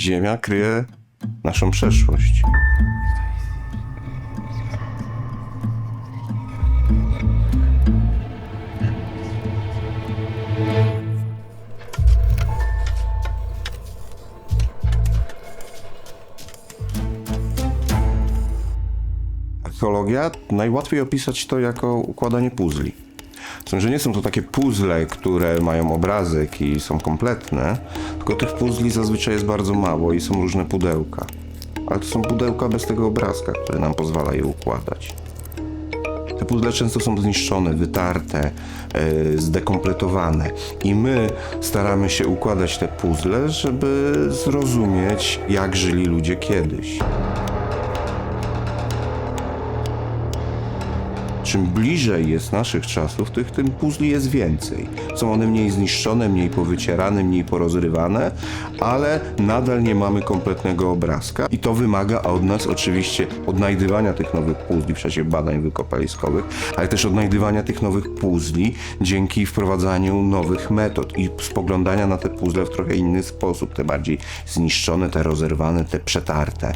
Ziemia kryje naszą przeszłość. Archeologia najłatwiej opisać to jako układanie puzli. Z tym, że nie są to takie puzzle, które mają obrazek i są kompletne, tylko tych puzli zazwyczaj jest bardzo mało i są różne pudełka. Ale to są pudełka bez tego obrazka, który nam pozwala je układać. Te puzzle często są zniszczone, wytarte, zdekompletowane i my staramy się układać te puzzle, żeby zrozumieć, jak żyli ludzie kiedyś. Czym bliżej jest naszych czasów, tym puzli jest więcej. Są one mniej zniszczone, mniej powycierane, mniej porozrywane, ale nadal nie mamy kompletnego obrazka i to wymaga od nas oczywiście odnajdywania tych nowych puzli w czasie badań wykopaliskowych, ale też odnajdywania tych nowych puzli dzięki wprowadzaniu nowych metod i spoglądania na te puzzle w trochę inny sposób, te bardziej zniszczone, te rozerwane, te przetarte.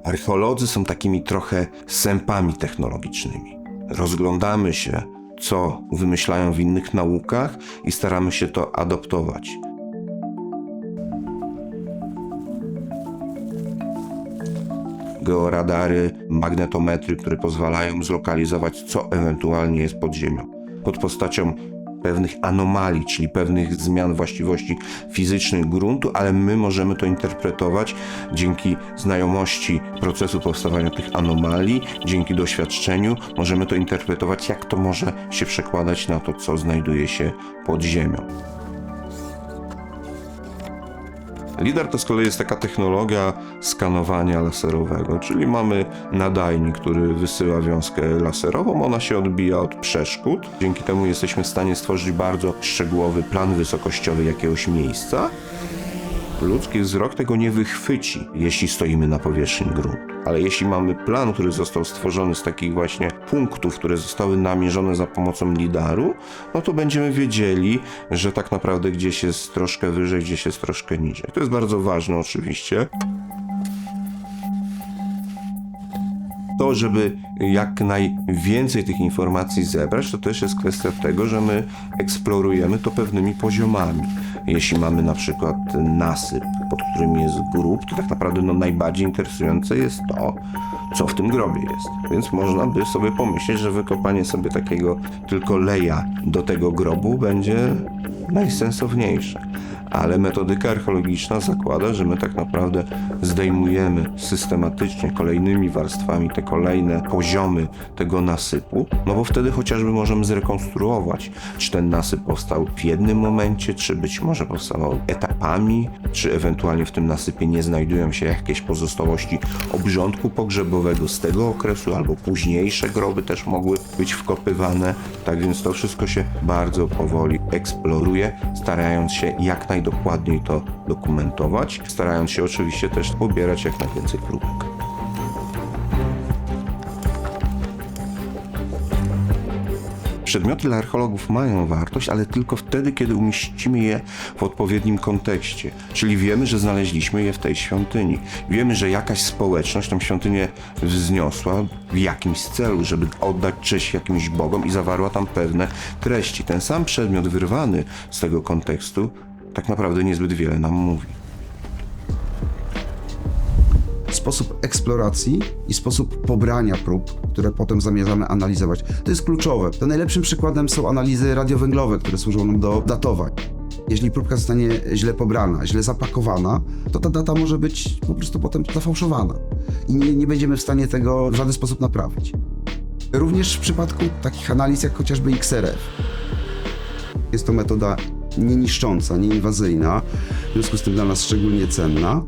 Archeolodzy są takimi trochę sępami technologicznymi. Rozglądamy się, co wymyślają w innych naukach i staramy się to adoptować. Georadary, magnetometry, które pozwalają zlokalizować, co ewentualnie jest pod ziemią. Pod postacią pewnych anomalii, czyli pewnych zmian właściwości fizycznych gruntu, ale my możemy to interpretować dzięki znajomości procesu powstawania tych anomalii, dzięki doświadczeniu możemy to interpretować, jak to może się przekładać na to, co znajduje się pod ziemią. LIDAR to z kolei jest taka technologia skanowania laserowego, czyli mamy nadajnik, który wysyła wiązkę laserową, ona się odbija od przeszkód. Dzięki temu jesteśmy w stanie stworzyć bardzo szczegółowy plan wysokościowy jakiegoś miejsca. Ludzki wzrok tego nie wychwyci, jeśli stoimy na powierzchni gruntu. Ale jeśli mamy plan, który został stworzony z takich właśnie punktów, które zostały namierzone za pomocą lidaru, no to będziemy wiedzieli, że tak naprawdę gdzieś jest troszkę wyżej, gdzieś jest troszkę niżej. To jest bardzo ważne oczywiście. To, żeby jak najwięcej tych informacji zebrać, to też jest kwestia tego, że my eksplorujemy to pewnymi poziomami. Jeśli mamy na przykład nasyp, pod którym jest grób, to tak naprawdę najbardziej interesujące jest to, co w tym grobie jest. Więc można by sobie pomyśleć, że wykopanie sobie takiego tylko leja do tego grobu będzie najsensowniejsze. Ale metodyka archeologiczna zakłada, że my tak naprawdę zdejmujemy systematycznie kolejnymi warstwami te kolejne poziomy tego nasypu, no bo wtedy chociażby możemy zrekonstruować, czy ten nasyp powstał w jednym momencie, czy być może powstawał etapami, czy ewentualnie w tym nasypie nie znajdują się jakieś pozostałości obrządku pogrzebowego z tego okresu, albo późniejsze groby też mogły być wkopywane. Tak więc to wszystko się bardzo powoli eksploruje, starając się jak najdokładniej to dokumentować, starając się oczywiście też pobierać jak najwięcej próbek. Przedmioty dla archeologów mają wartość, ale tylko wtedy, kiedy umieścimy je w odpowiednim kontekście. Czyli wiemy, że znaleźliśmy je w tej świątyni. Wiemy, że jakaś społeczność tą świątynię wzniosła w jakimś celu, żeby oddać cześć jakimś bogom i zawarła tam pewne treści. Ten sam przedmiot wyrwany z tego kontekstu tak naprawdę niezbyt wiele nam mówi. Sposób eksploracji i sposób pobrania prób, które potem zamierzamy analizować. To jest kluczowe. To najlepszym przykładem są analizy radiowęglowe, które służą nam do datowań. Jeśli próbka zostanie źle pobrana, źle zapakowana, to ta data może być po prostu potem zafałszowana i nie będziemy w stanie tego w żaden sposób naprawić. Również w przypadku takich analiz jak chociażby XRF. Jest to metoda nieniszcząca, nieinwazyjna, w związku z tym dla nas szczególnie cenna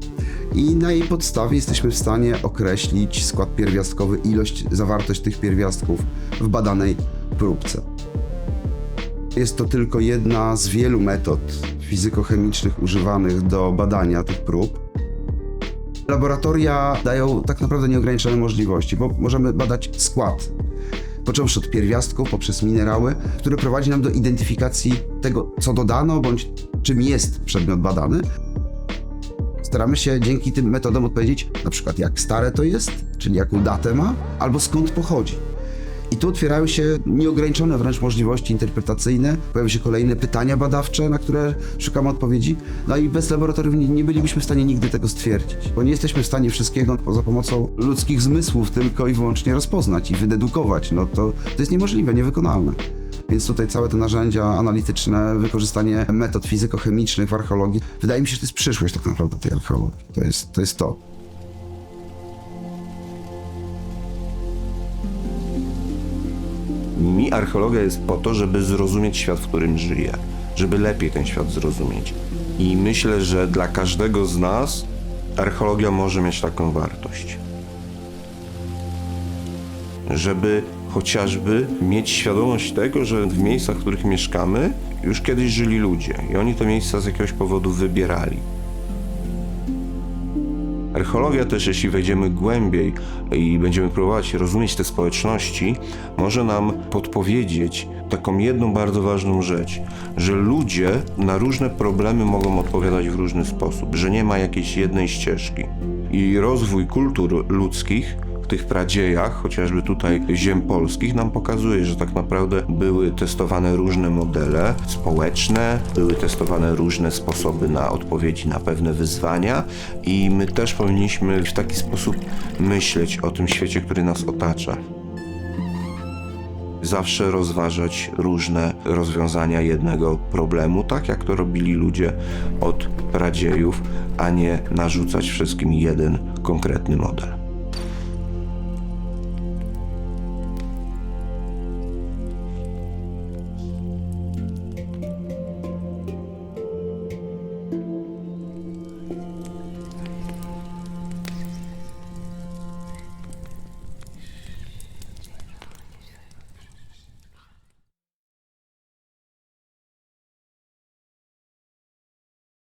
i na jej podstawie jesteśmy w stanie określić skład pierwiastkowy, zawartość tych pierwiastków w badanej próbce. Jest to tylko jedna z wielu metod fizykochemicznych używanych do badania tych prób. Laboratoria dają tak naprawdę nieograniczone możliwości, bo możemy badać skład, począwszy od pierwiastków poprzez minerały, które prowadzi nam do identyfikacji tego, co dodano, bądź czym jest przedmiot badany. Staramy się dzięki tym metodom odpowiedzieć, na przykład jak stare to jest, czyli jaką datę ma, albo skąd pochodzi. I tu otwierają się nieograniczone wręcz możliwości interpretacyjne, pojawiają się kolejne pytania badawcze, na które szukamy odpowiedzi. No i bez laboratoriów nie bylibyśmy w stanie nigdy tego stwierdzić, bo nie jesteśmy w stanie wszystkiego za pomocą ludzkich zmysłów tylko i wyłącznie rozpoznać i wydedukować. No to jest niemożliwe, niewykonalne. Więc tutaj całe te narzędzia analityczne, wykorzystanie metod fizykochemicznych w archeologii, wydaje mi się, że to jest przyszłość tak naprawdę tej archeologii. To jest to. Mi archeologia jest po to, żeby zrozumieć świat, w którym żyję, żeby lepiej ten świat zrozumieć. I myślę, że dla każdego z nas archeologia może mieć taką wartość. Żeby chociażby mieć świadomość tego, że w miejscach, w których mieszkamy, już kiedyś żyli ludzie i oni te miejsca z jakiegoś powodu wybierali. Archeologia też, jeśli wejdziemy głębiej i będziemy próbować rozumieć te społeczności, może nam podpowiedzieć taką jedną bardzo ważną rzecz, że ludzie na różne problemy mogą odpowiadać w różny sposób, że nie ma jakiejś jednej ścieżki. I rozwój kultur ludzkich w tych pradziejach, chociażby tutaj ziem polskich, nam pokazuje, że tak naprawdę były testowane różne modele społeczne, były testowane różne sposoby na odpowiedzi na pewne wyzwania i my też powinniśmy w taki sposób myśleć o tym świecie, który nas otacza. Zawsze rozważać różne rozwiązania jednego problemu, tak jak to robili ludzie od pradziejów, a nie narzucać wszystkim jeden konkretny model.